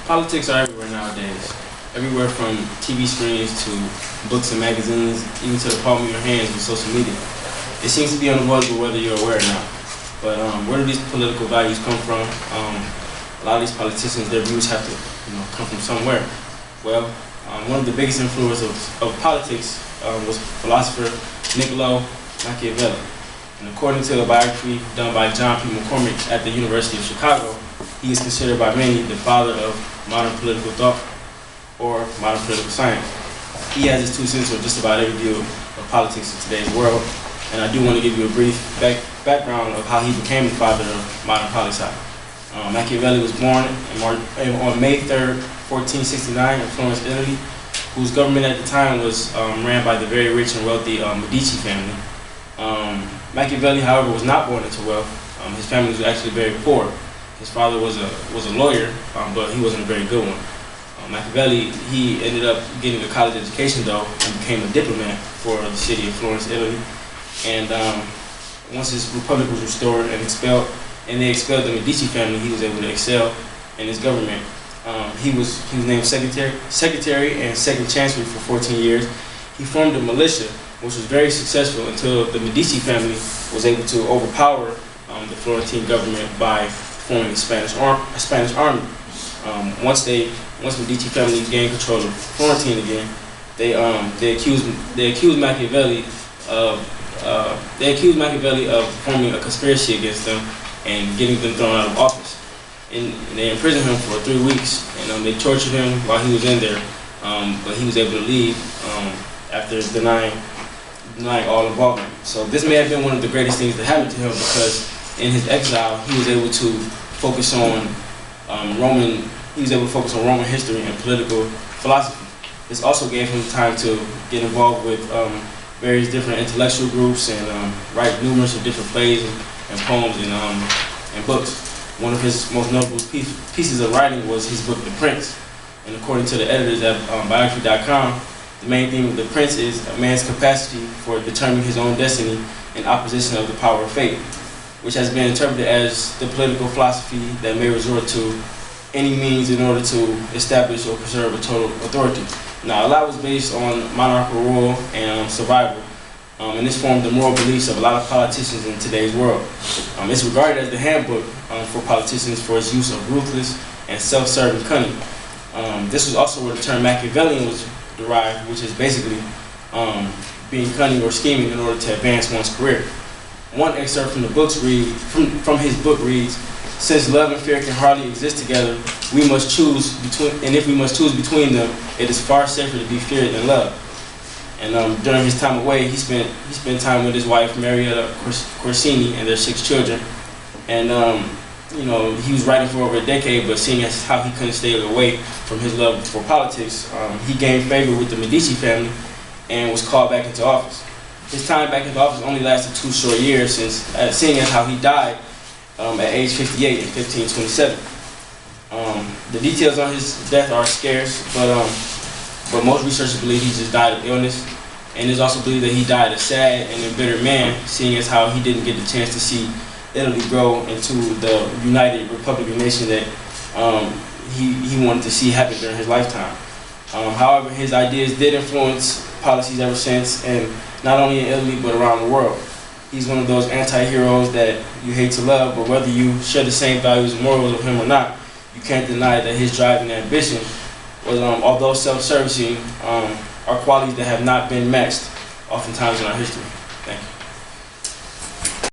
Politics are everywhere nowadays. Everywhere from TV screens to books and magazines, even to the palm of your hands with social media. It seems to be unavoidable whether you're aware or not. But where do these political values come from? A lot of these politicians, their views have to come from somewhere. Well, one of the biggest influences of politics was philosopher Niccolo Machiavelli. And according to a biography done by John P. McCormick at the University of Chicago, he is considered by many the father of modern political thought or modern political science. He has his 2 cents on just about every view of politics in today's world, and I do want to give you a brief background of how he became the father of modern poli-sci. Machiavelli was born on May 3rd, 1469 in Florence, Italy, whose government at the time was ran by the very rich and wealthy Medici family. Machiavelli, however, was not born into wealth. His family was actually very poor. His father was a lawyer, but he wasn't a very good one. Machiavelli, he ended up getting a college education though and became a diplomat for the city of Florence, Italy. And once his republic was restored and they expelled the Medici family, he was able to excel in his government. He was named secretary and second chancellor for 14 years. He formed a militia, which was very successful until the Medici family was able to overpower the Florentine government by forming a Spanish army. Once Medici family gained control of Florentine again, they accused Machiavelli of forming a conspiracy against them and getting them thrown out of office. And they imprisoned him for 3 weeks, and they tortured him while he was in there, but he was able to leave after denying all involvement. So this may have been one of the greatest things that happened to him, because in his exile he was able to focus on Roman history and political philosophy. This also gave him time to get involved with various different intellectual groups and write numerous of different plays and poems and books. One of his most notable pieces of writing was his book, The Prince. And according to the editors at biography.com, the main theme of The Prince is a man's capacity for determining his own destiny in opposition of the power of fate, which has been interpreted as the political philosophy that may resort to any means in order to establish or preserve a total authority. Now, a lot was based on monarchical rule and survival, and this formed the moral beliefs of a lot of politicians in today's world. It's regarded as the handbook for politicians for its use of ruthless and self-serving cunning. This was also where the term Machiavellian was derived, which is basically being cunning or scheming in order to advance one's career. One excerpt from the books from his book reads, "Since love and fear can hardly exist together, we must choose between, and if we must choose between them, it is far safer to be feared than loved." And during his time away, he spent time with his wife Marietta Corsini and their 6 children. And he was writing for over a decade, but seeing as how he couldn't stay away from his love for politics, he gained favor with the Medici family and was called back into office. His time back into office only lasted 2 short years, seeing as how he died at age 58 in 1527. The details on his death are scarce, but most researchers believe he just died of illness, and it's also believed that he died a sad and embittered man, seeing as how he didn't get the chance to see Italy grow into the united Republican nation that he wanted to see happen during his lifetime. However, his ideas did influence policies ever since, and not only in Italy but around the world. He's one of those anti-heroes that you hate to love, but whether you share the same values and morals of him or not, you can't deny that his drive and ambition was, although self-servicing, are qualities that have not been matched oftentimes in our history. Thank you.